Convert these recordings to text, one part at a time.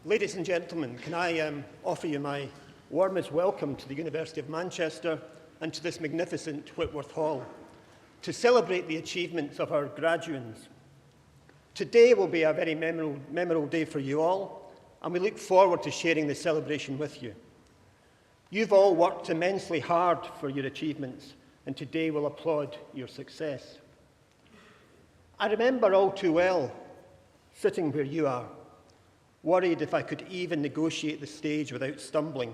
Ladies and gentlemen, can I offer you my warmest welcome to the University of Manchester and to this magnificent Whitworth Hall to celebrate the achievements of our graduates. Today will be a very memorable day for you all, and we look forward to sharing the celebration with you. You've all worked immensely hard for your achievements, and today we'll applaud your success. I remember all too well sitting where you are, worried if I could even negotiate the stage without stumbling,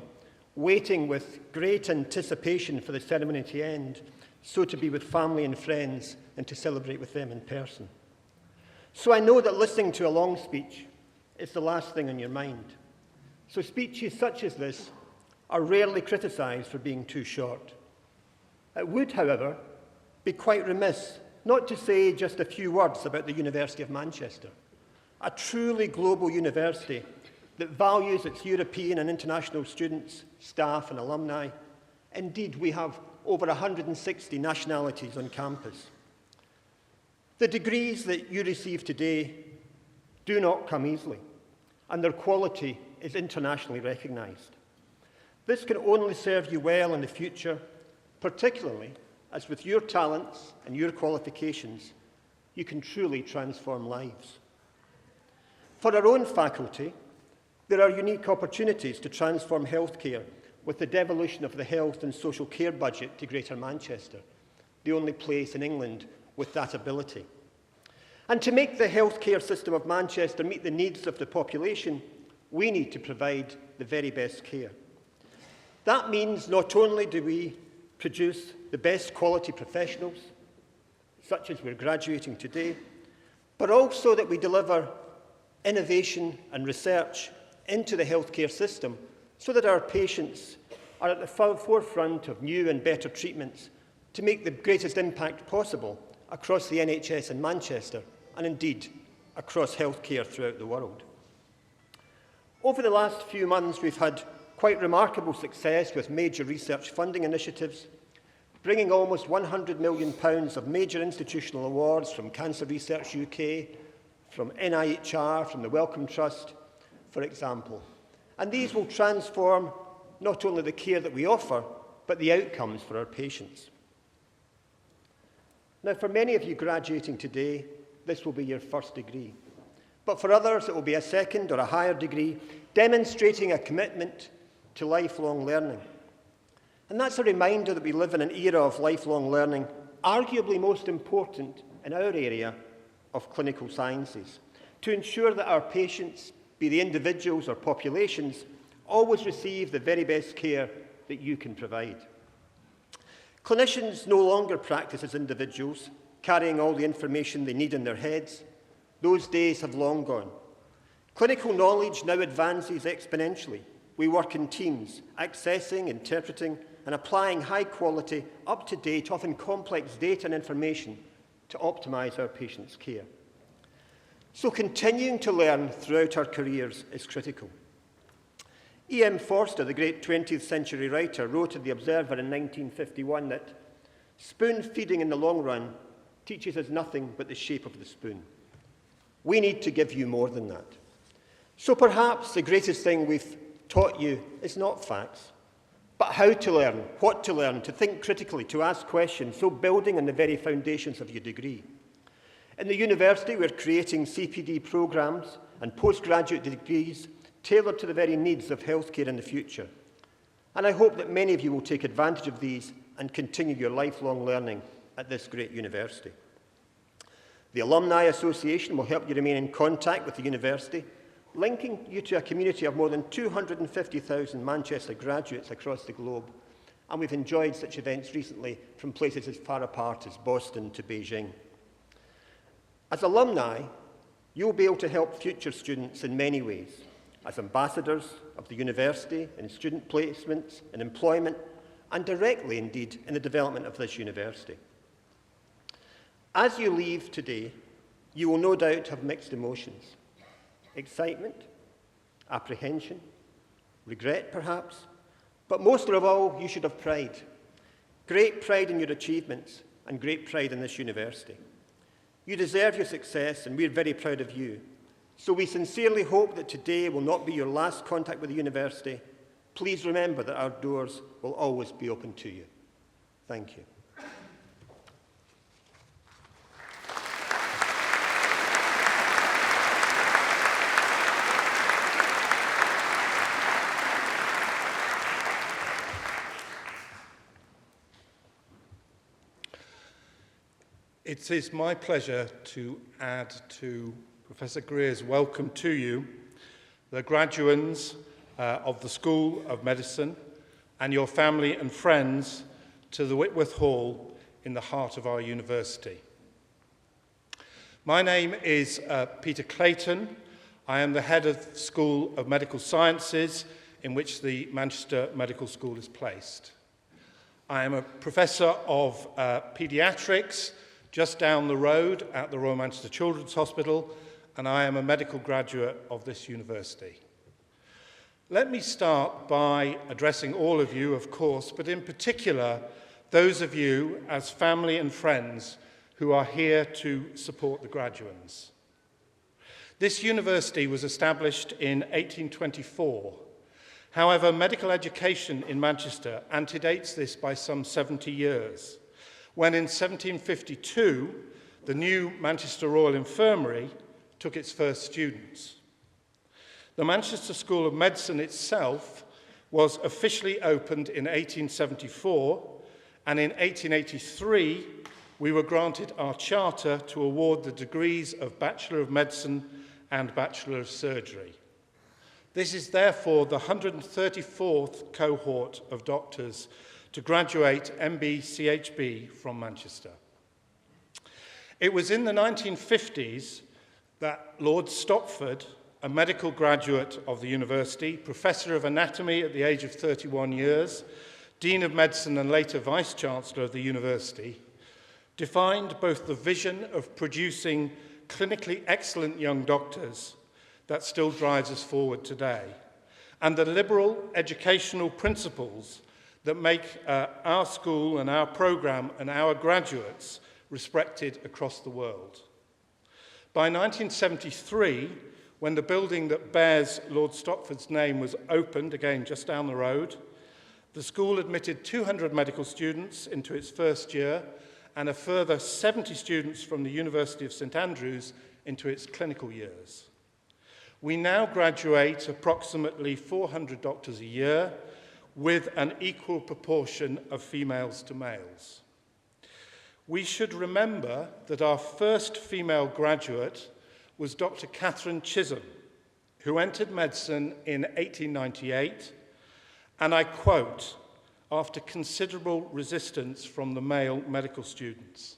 waiting with great anticipation for the ceremony to end, so to be with family and friends and to celebrate with them in person. So I know that listening to a long speech is the last thing on your mind. So speeches such as this are rarely criticised for being too short. It would, however, be quite remiss not to say just a few words about the University of Manchester, a truly global university that values its European and international students, staff and alumni. Indeed, we have over 160 nationalities on campus. The degrees that you receive today do not come easily, and their quality is internationally recognised. This can only serve you well in the future, particularly as with your talents and your qualifications, you can truly transform lives. For our own faculty, there are unique opportunities to transform healthcare with the devolution of the health and social care budget to Greater Manchester, the only place in England with that ability. And to make the healthcare system of Manchester meet the needs of the population, we need to provide the very best care. That means not only do we produce the best quality professionals, such as we're graduating today, but also that we deliver innovation and research into the healthcare system so that our patients are at the forefront of new and better treatments to make the greatest impact possible across the NHS in Manchester and indeed across healthcare throughout the world. Over the last few months, we've had quite remarkable success with major research funding initiatives, bringing almost £100 million of major institutional awards from Cancer Research UK, from NIHR, from the Wellcome Trust, for example. And these will transform not only the care that we offer, but the outcomes for our patients. Now, for many of you graduating today, this will be your first degree. But for others, it will be a second or a higher degree, demonstrating a commitment to lifelong learning. And that's a reminder that we live in an era of lifelong learning, arguably most important in our area of clinical sciences, to ensure that our patients, be they individuals or populations, always receive the very best care that you can provide. Clinicians no longer practice as individuals, carrying all the information they need in their heads. Those days have long gone. Clinical knowledge now advances exponentially. We work in teams, accessing, interpreting, and applying high-quality, up-to-date, often complex data and information to optimise our patients' care. So continuing to learn throughout our careers is critical. E.M. Forster, the great 20th century writer, wrote in The Observer in 1951 that spoon-feeding in the long run teaches us nothing but the shape of the spoon. We need to give you more than that. So perhaps the greatest thing we've taught you is not facts, but how to learn, what to learn, to think critically, to ask questions, so building on the very foundations of your degree. In the university, we're creating CPD programmes and postgraduate degrees tailored to the very needs of healthcare in the future. And I hope that many of you will take advantage of these and continue your lifelong learning at this great university. The Alumni Association will help you remain in contact with the university, linking you to a community of more than 250,000 Manchester graduates across the globe. And we've enjoyed such events recently from places as far apart as Boston to Beijing. As alumni, you'll be able to help future students in many ways, as ambassadors of the university, in student placements, in employment, and directly, indeed, in the development of this university. As you leave today, you will no doubt have mixed emotions. Excitement, apprehension, regret perhaps, but most of all, you should have pride. Great pride in your achievements and great pride in this university. You deserve your success and we're very proud of you. So we sincerely hope that today will not be your last contact with the university. Please remember that our doors will always be open to you. Thank you. It is my pleasure to add to Professor Greer's welcome to you, the graduands of the School of Medicine and your family and friends to the Whitworth Hall in the heart of our university. My name is Peter Clayton. I am the head of the School of Medical Sciences in which the Manchester Medical School is placed. I am a professor of paediatrics just down the road at the Royal Manchester Children's Hospital, and I am a medical graduate of this university. Let me start by addressing all of you, of course, but in particular, those of you as family and friends who are here to support the graduands. This university was established in 1824. However, medical education in Manchester antedates this by some 70 years, when in 1752, the new Manchester Royal Infirmary took its first students. The Manchester School of Medicine itself was officially opened in 1874, and in 1883, we were granted our charter to award the degrees of Bachelor of Medicine and Bachelor of Surgery. This is therefore the 134th cohort of doctors to graduate MB-CHB from Manchester. It was in the 1950s that Lord Stopford, a medical graduate of the university, Professor of Anatomy at the age of 31 years, Dean of Medicine and later Vice-Chancellor of the university, defined both the vision of producing clinically excellent young doctors that still drives us forward today, and the liberal educational principles that make our school and our programme and our graduates respected across the world. By 1973, when the building that bears Lord Stopford's name was opened, again just down the road, the school admitted 200 medical students into its first year and a further 70 students from the University of St Andrews into its clinical years. We now graduate approximately 400 doctors a year, with an equal proportion of females to males. We should remember that our first female graduate was Dr. Catherine Chisholm, who entered medicine in 1898, and I quote, after considerable resistance from the male medical students.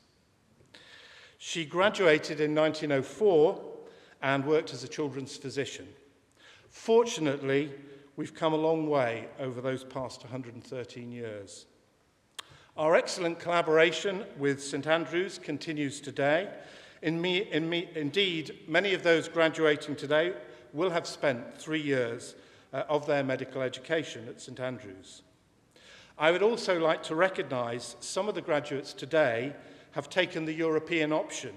She graduated in 1904 and worked as a children's physician. Fortunately, we've come a long way over those past 113 years. Our excellent collaboration with St Andrews continues today. Indeed, many of those graduating today will have spent 3 years of their medical education at St Andrews. I would also like to recognise some of the graduates today have taken the European option,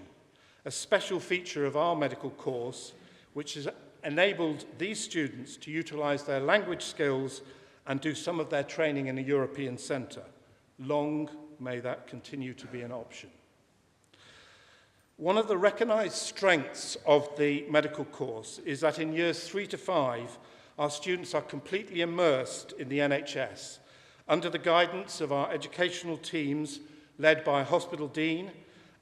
a special feature of our medical course, which has enabled these students to utilise their language skills and do some of their training in a European centre. Long may that continue to be an option. One of the recognised strengths of the medical course is that in years 3 to 5, our students are completely immersed in the NHS under the guidance of our educational teams led by a hospital dean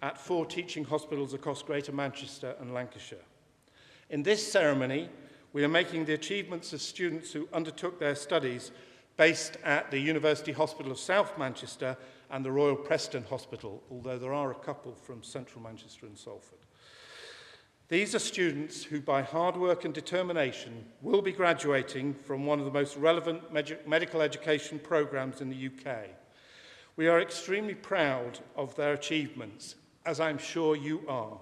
at 4 teaching hospitals across Greater Manchester and Lancashire. In this ceremony, we are making the achievements of students who undertook their studies based at the University Hospital of South Manchester and the Royal Preston Hospital, although there are a couple from Central Manchester and Salford. These are students who, by hard work and determination, will be graduating from one of the most relevant medical education programmes in the UK. We are extremely proud of their achievements, as I'm sure you are,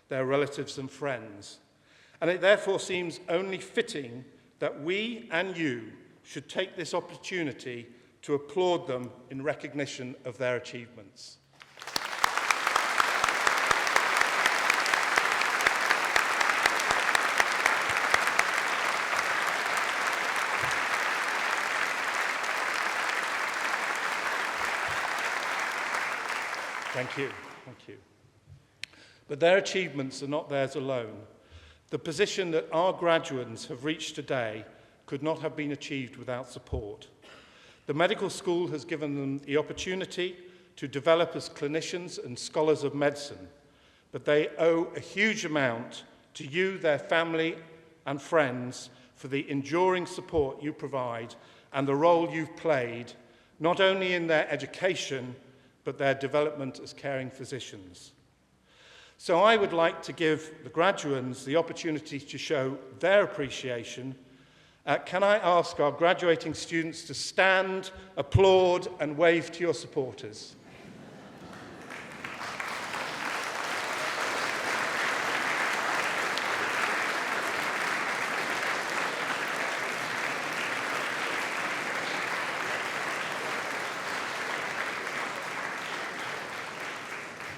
their relatives and friends. And it therefore seems only fitting that we and you should take this opportunity to applaud them in recognition of their achievements. Thank you. Thank you. But their achievements are not theirs alone. The position that our graduates have reached today could not have been achieved without support. The medical school has given them the opportunity to develop as clinicians and scholars of medicine, but they owe a huge amount to you, their family and friends, for the enduring support you provide and the role you've played, not only in their education, but their development as caring physicians. So I would like to give the graduands the opportunity to show their appreciation. Can I ask our graduating students to stand, applaud, and wave to your supporters?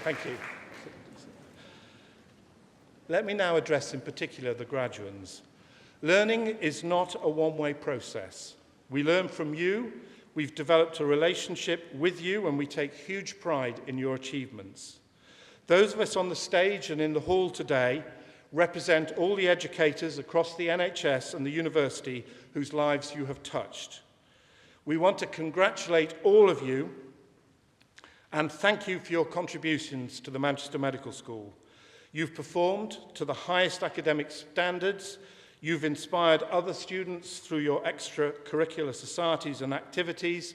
Thank you. Let me now address in particular the graduands. Learning is not a one-way process. We learn from you, we've developed a relationship with you, and we take huge pride in your achievements. Those of us on the stage and in the hall today represent all the educators across the NHS and the university whose lives you have touched. We want to congratulate all of you and thank you for your contributions to the Manchester Medical School. You've performed to the highest academic standards, you've inspired other students through your extracurricular societies and activities,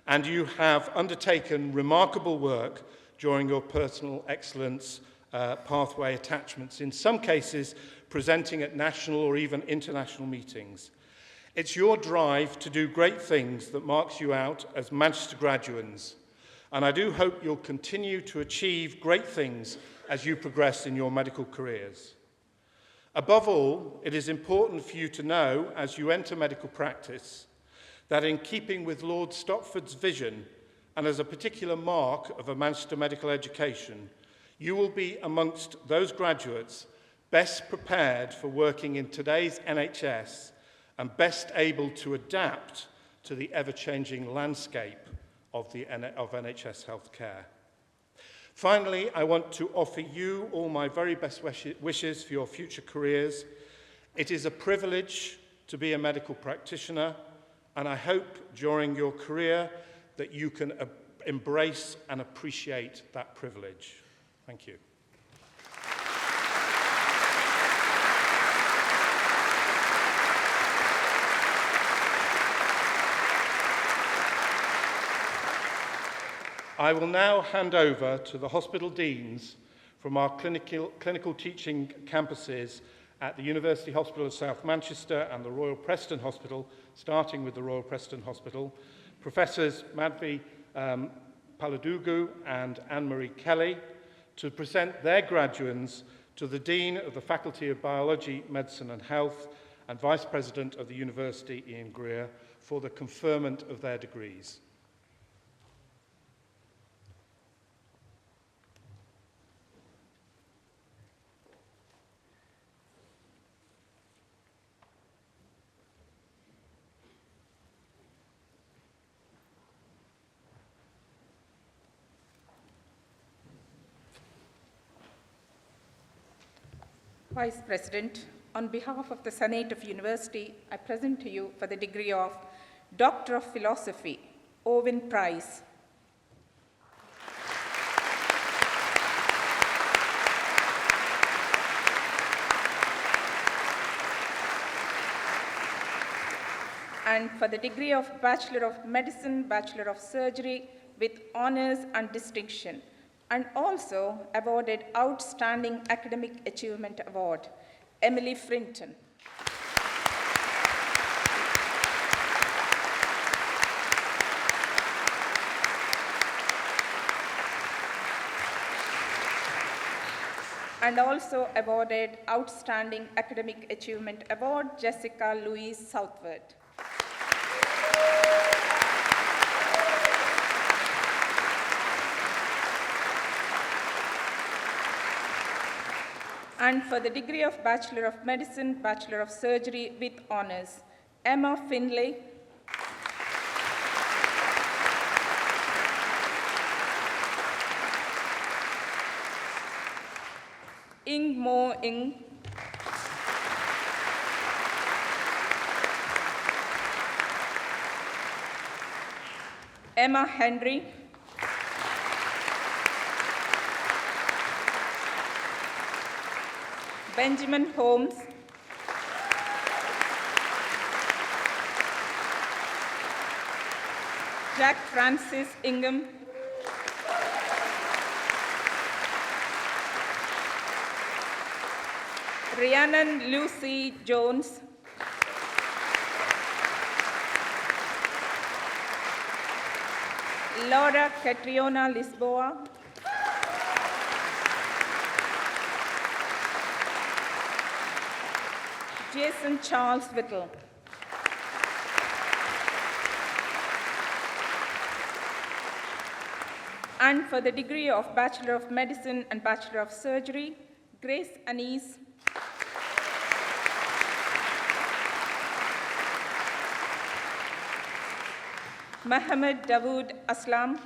and you have undertaken remarkable work during your personal excellence pathway attachments, in some cases presenting at national or even international meetings. It's your drive to do great things that marks you out as Manchester graduates. And I do hope you'll continue to achieve great things as you progress in your medical careers. Above all, it is important for you to know, as you enter medical practice, that in keeping with Lord Stopford's vision, and as a particular mark of a Manchester medical education, you will be amongst those graduates best prepared for working in today's NHS and best able to adapt to the ever-changing landscape of NHS healthcare. Finally, I want to offer you all my very best wishes for your future careers. It is a privilege to be a medical practitioner, and I hope during your career that you can embrace and appreciate that privilege. Thank you. I will now hand over to the hospital deans from our clinical teaching campuses at the University Hospital of South Manchester and the Royal Preston Hospital, starting with the Royal Preston Hospital, Professors Madhvi Paladugu and Anne-Marie Kelly, to present their graduands to the Dean of the Faculty of Biology, Medicine and Health and Vice President of the University, Ian Greer, for the conferment of their degrees. Vice President, on behalf of the Senate of University, I present to you for the degree of Doctor of Philosophy, Owen Prize. And for the degree of Bachelor of Medicine, Bachelor of Surgery with honors and distinction, and also awarded Outstanding Academic Achievement Award, Emily Frinton. And also awarded Outstanding Academic Achievement Award, Jessica Louise Southward. And for the degree of Bachelor of Medicine, Bachelor of Surgery with honors, Emma Finlay. Ing Mo Ing, Emma Henry, Benjamin Holmes, Jack Francis Ingham, Rhiannon Lucy Jones, Laura Catriona Lisboa, Jason Charles Whittle. And for the degree of Bachelor of Medicine and Bachelor of Surgery, Grace Anise, Mohammed Dawood Aslam,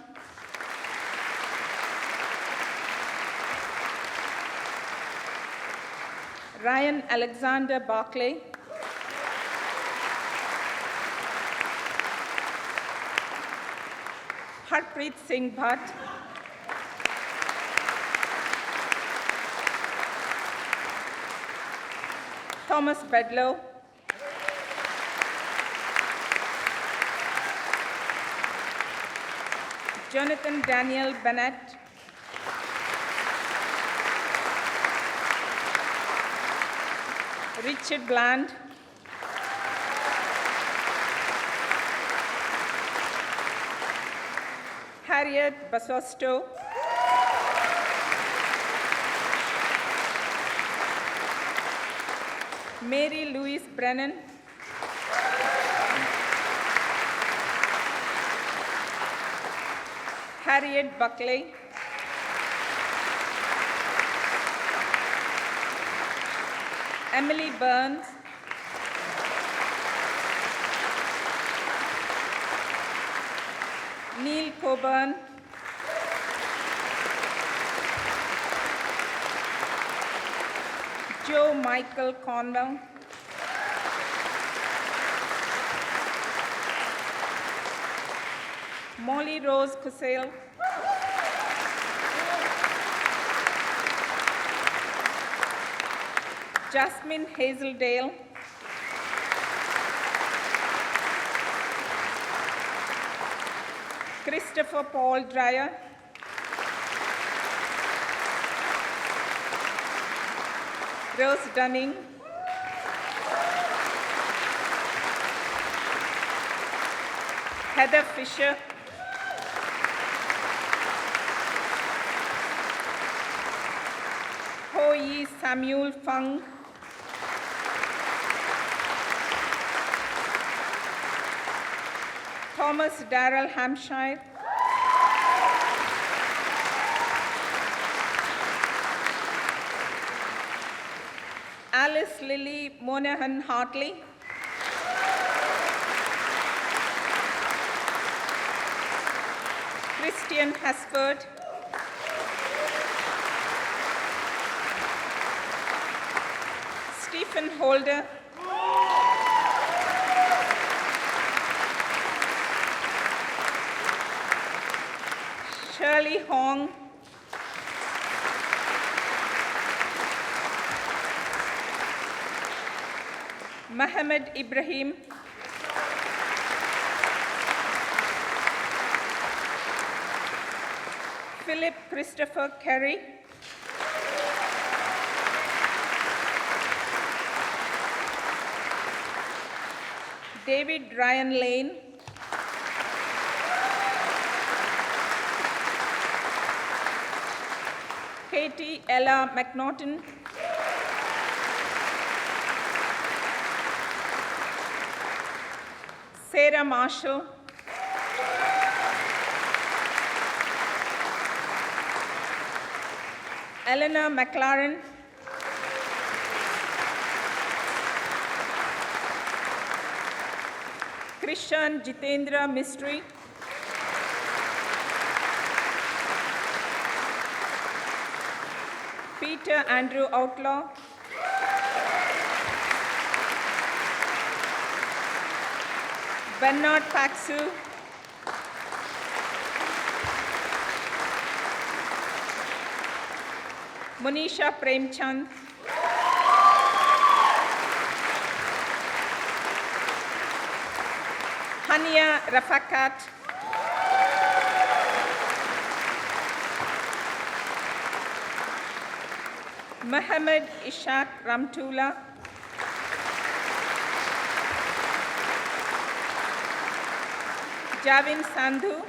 Ryan Alexander Barclay, Harpreet Singh Bhatt, Thomas Bedlow, Jonathan Daniel Bennett, Richard Bland, Harriet Basosto, Mary Louise Brennan, Harriet Buckley, Emily Burns, Neil Coburn, Joe Michael Cornwell, Molly Rose Cosale, Jasmine Hazeldale, Christopher Paul Dreyer, Rose Dunning, Heather Fisher, Ho Yi Samuel Fung, Thomas Darrell Hampshire, Alice Lily Monahan Hartley, Christian Hasford, Stephen Holder, Shirley Hong, Mohammed Ibrahim, Philip Christopher Kerry, David Ryan Lane, Katie Ella McNaughton, Sarah Marshall, Eleanor McLaren, Krishan Jitendra Mistry, Peter Andrew Outlaw, Bernard Paxu, Monisha Premchand, Hania Rafakat, Mohammed Ishaq Ramtula, Javin Sandhu,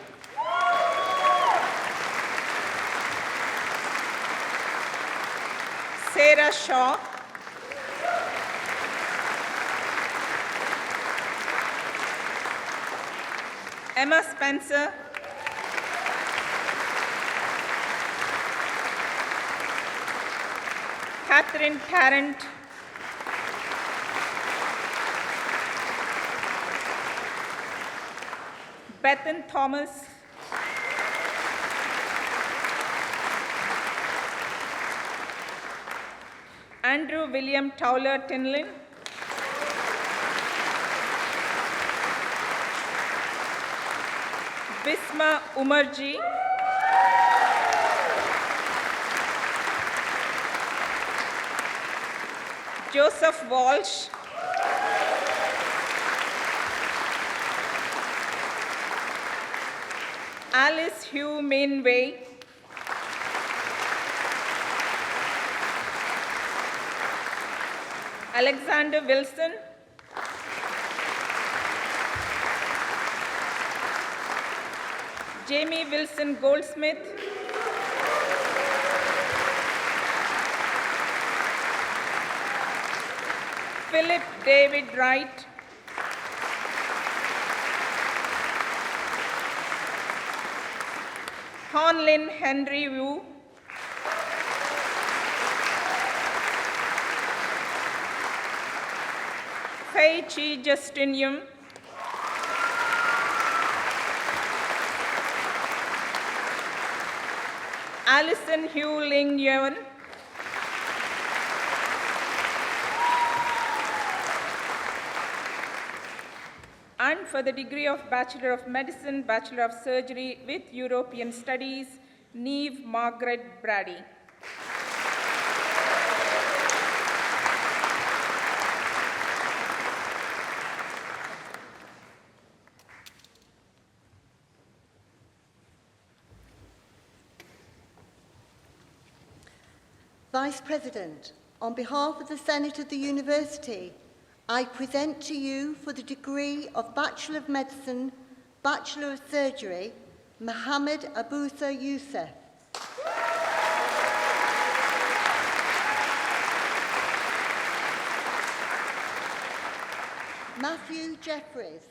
Sarah Shaw, Emma Spencer, Catherine Tarrant, Bethan Thomas, Andrew William Towler Tinlin, Bisma Umarji, Joseph Walsh, Alice Hugh Mainway, Alexander Wilson, Jamie Wilson Goldsmith, Philip David Wright, Hon Lin Henry Wu, Fei Chi Justin Yum, Alison Hugh Ling Yuan, and for the degree of Bachelor of Medicine, Bachelor of Surgery with European Studies, Neve Margaret Brady. Vice President, on behalf of the Senate of the University, I present to you for the degree of Bachelor of Medicine, Bachelor of Surgery, Mohammed Abusa Youssef. Matthew Jeffries.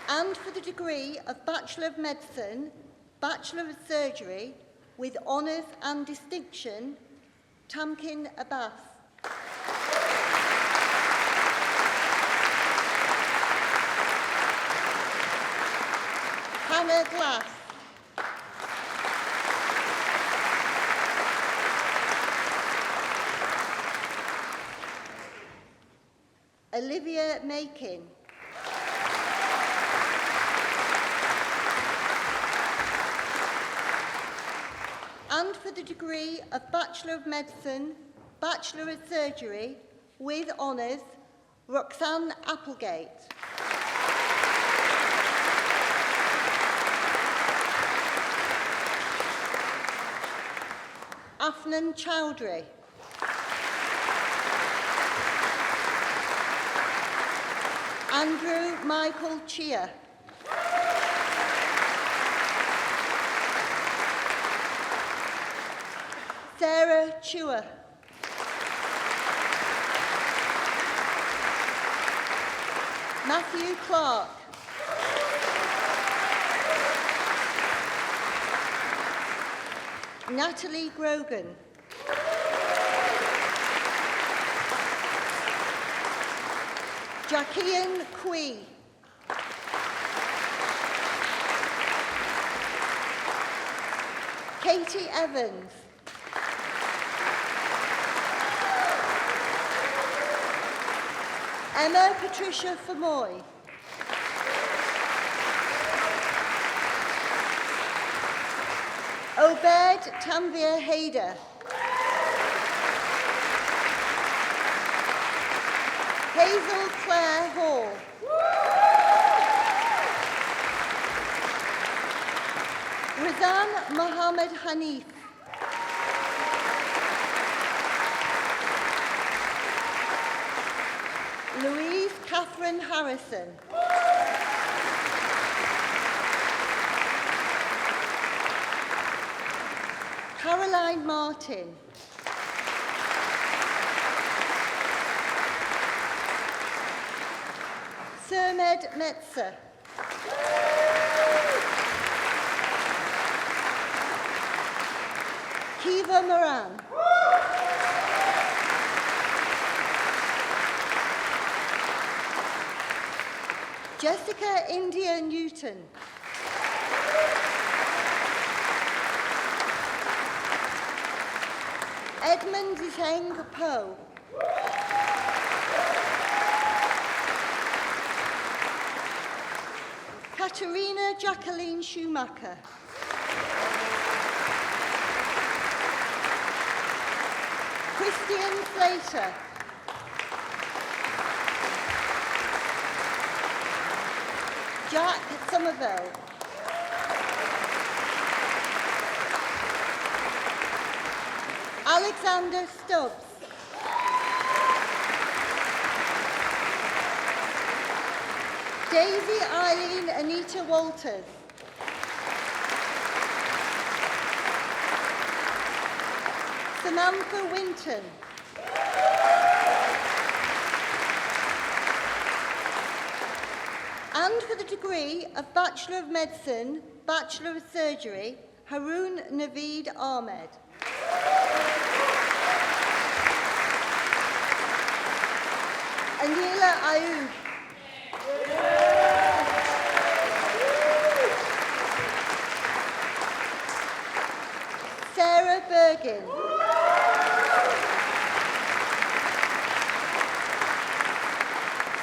And for the degree of Bachelor of Medicine, Bachelor of Surgery, with honours and distinction, Tamkin Abbas. Hannah Glass. Olivia Makin. And for the degree of Bachelor of Medicine, Bachelor of Surgery, with honours, Roxanne Applegate. Afnan Chowdhury. Andrew Michael Chia. Sarah Chua. Matthew Clark. Natalie Grogan. Jacqueline Quee. Katie Evans. Emma Patricia Famoy. Obed Tanvir Haider. Hazel Claire Hall. Razan Mohammed Hanif. Louise Catherine Harrison. Caroline Martin. Sermed Metzer. Kiva Moran. Jessica India Newton. Edmund Zheng Po. Katerina Jacqueline Schumacher. Christian Slater. Jack Somerville. Alexander Stubbs. Daisy Eileen Anita Walters. Samantha Winton. And for the degree of Bachelor of Medicine, Bachelor of Surgery, Haroon Naveed Ahmed. Anila Ayub. Sarah Bergin.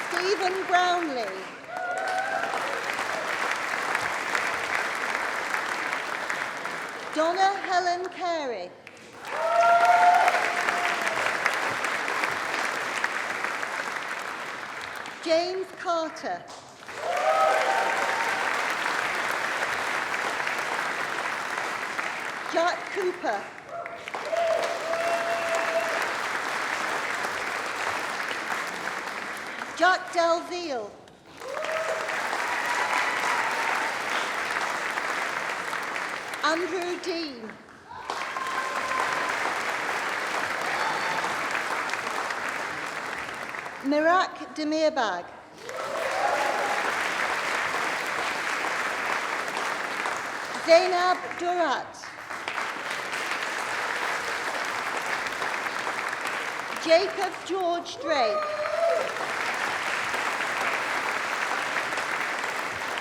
Stephen Brownlee. Donna Helen Carey. James Carter. Jack Cooper. Jack Dalziel. Andrew Dean. Mirak Demirbag. Zainab Durat. Jacob George Drake.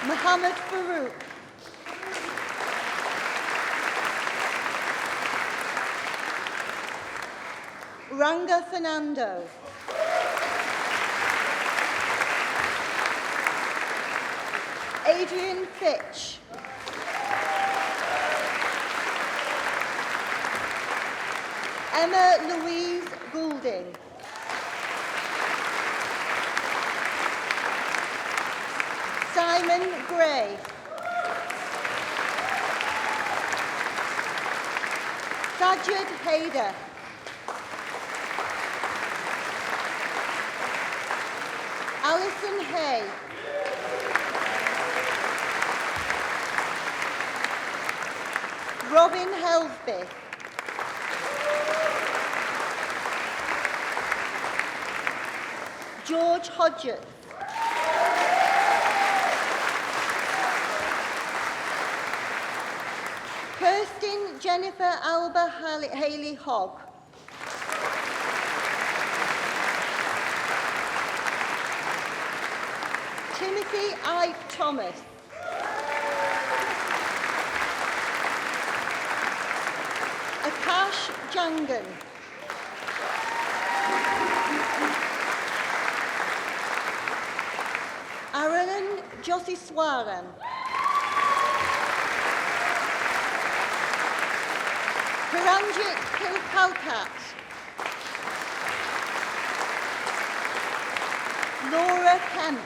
Mohammed Farouk. Ranga Fernando. Adrian Fitch. Emma Louise Goulding. Simon Gray. Sajid Haider. Alison Hay. Robin Helsby. George Hodgett. Kirsten Jennifer Alba Haley Hogg. Timothy Ike Thomas. Ash Jangan. Aranan Josiswaran. Paranjit Kilkalkat. Laura Kemp.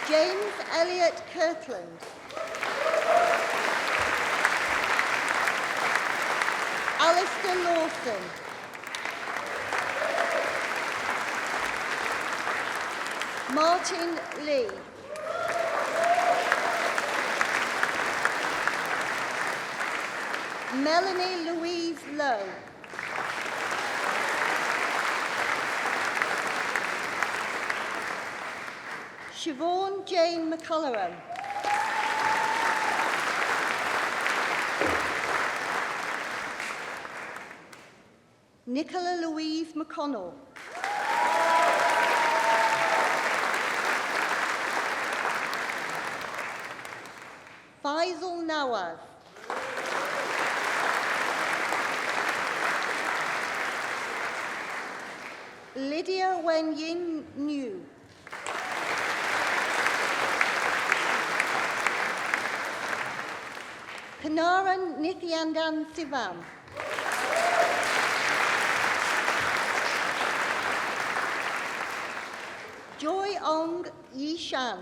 James Elliott Kirkland. Alistair Lawson. Martin Lee. Melanie Louise Lowe. Siobhan Jane McCullough. Nicola Louise McConnell. Faisal Nawaz. Lydia Wen-Yin New. Kanaran Nithyandan Sivam. Joy Ong Yishan.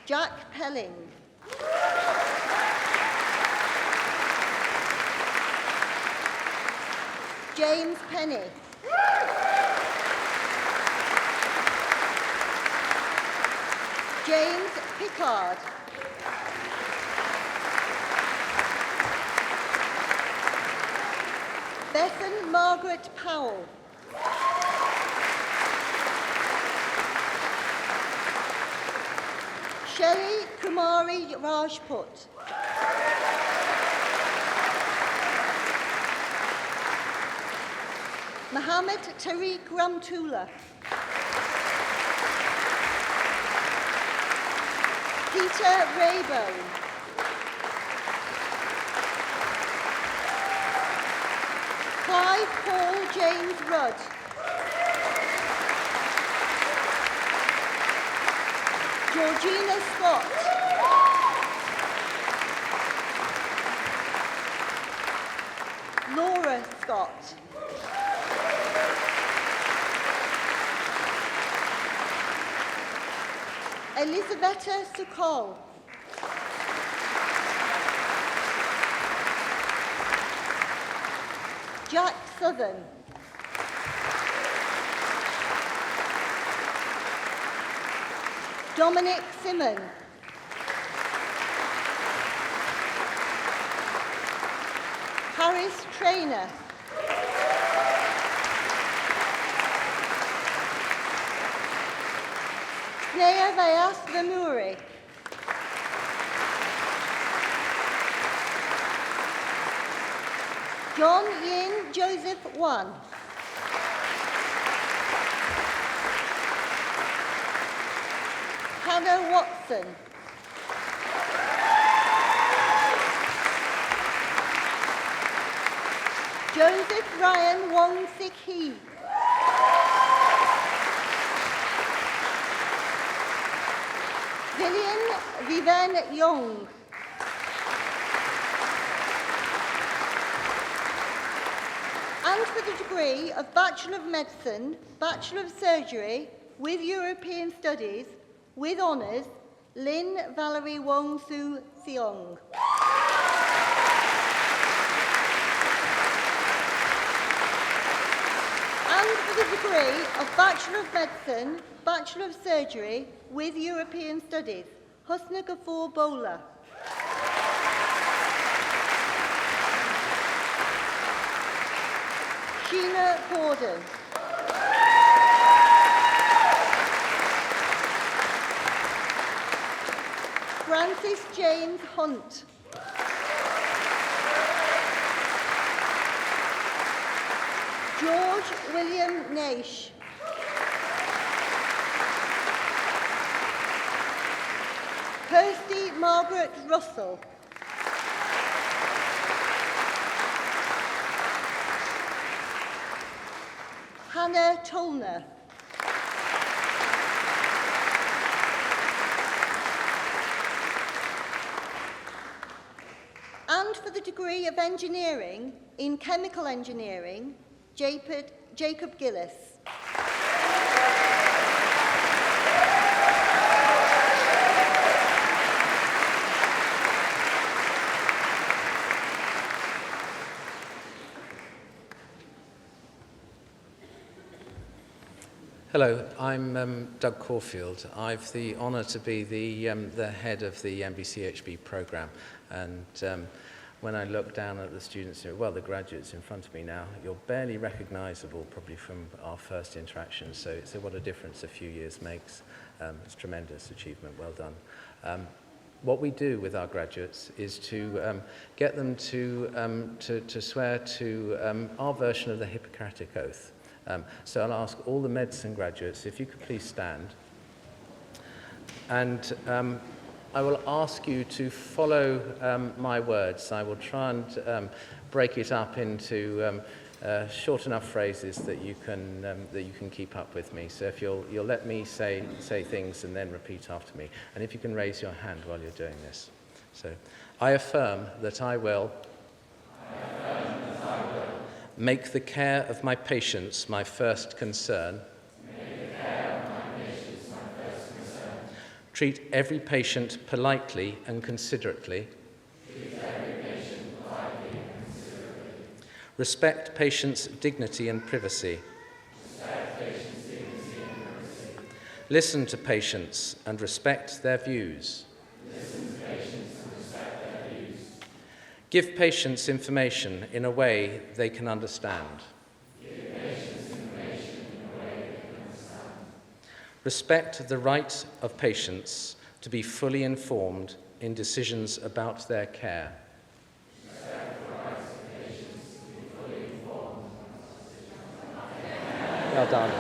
Jack Pelling. James Penny. James Pickard. Bethan Margaret Powell. Shelley Kumari Rajput. Mohammed Tariq Ramtula. Peter Raybone. Clive Paul James Rudd. Georgina Scott. Laura Scott. Elisabetta Sokol. Jack Southern. Dominic Simon. Harris Trainer. Snea Vyas Vamuri. John Yin Joseph Wan. Hannah Watson. Joseph Ryan Wong Sik Hee. Villian Vivian Young. And for the degree of Bachelor of Medicine, Bachelor of Surgery, with European Studies, with honours, Lynn Valerie Wong Su Seong. And for the degree of Bachelor of Medicine, Bachelor of Surgery, with European Studies, Husna Ghafoor Bowler. Sheena Gordon. Francis James Hunt. George George William Naish. Kirsty Margaret Russell. Hannah Tolner. And for the degree of engineering in chemical engineering, Jacob Gillis. Hello, I'm Doug Caulfield. I've the honour to be the head of the MBCHB programme, and when I look down at the students here, well, the graduates in front of me now, you're barely recognisable probably from our first interaction, so what a difference a few years makes. It's a tremendous achievement, well done. What we do with our graduates is to get them to swear to our version of the Hippocratic Oath. So I'll ask all the medicine graduates if you could please stand. And I will ask you to follow my words. I will try and break it up into short enough phrases that you can keep up with me. So if you'll let me say things and then repeat after me. And if you can raise your hand while you're doing this. So, I affirm that I will make the care of my patients my first concern. Treat every patient politely and considerately. Respect patients' dignity and privacy. Listen to patients and respect their views. Give patients information in a way they can understand. Respect the right of patients to be fully informed in decisions about their care. Well done.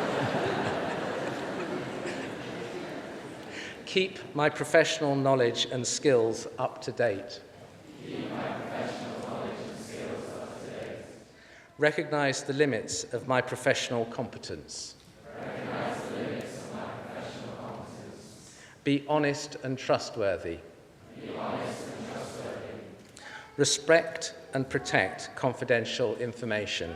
Keep my professional knowledge and skills up to date. Recognize the limits of my professional competence. Be honest and trustworthy. Respect and protect confidential information.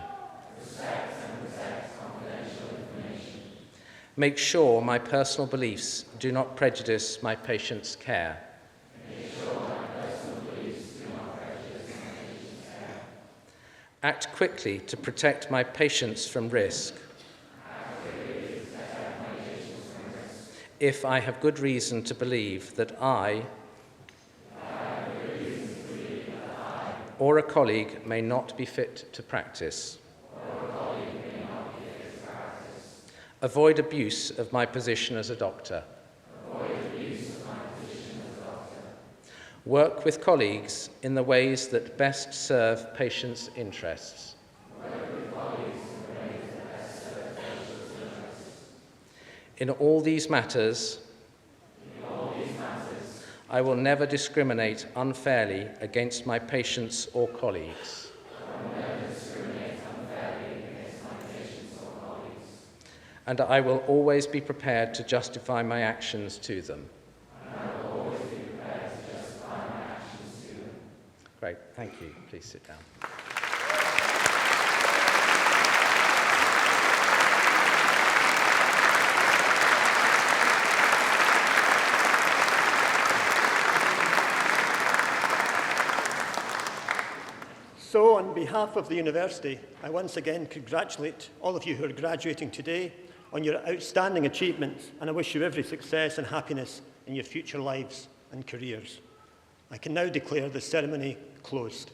Make sure my personal beliefs do not prejudice my patient's care. Act quickly to protect my patients from risk. If I have good reason to believe that I or a colleague may not be fit to practice. Avoid abuse of my position as a doctor. Work with colleagues in the ways that best serve patients' interests. In all these matters, I will never discriminate unfairly against my patients or colleagues. And I will always be prepared to justify my actions to them. Great, thank you. Please sit down. So, on behalf of the university, I once again congratulate all of you who are graduating today on your outstanding achievements, and I wish you every success and happiness in your future lives and careers. I can now declare the ceremony closed.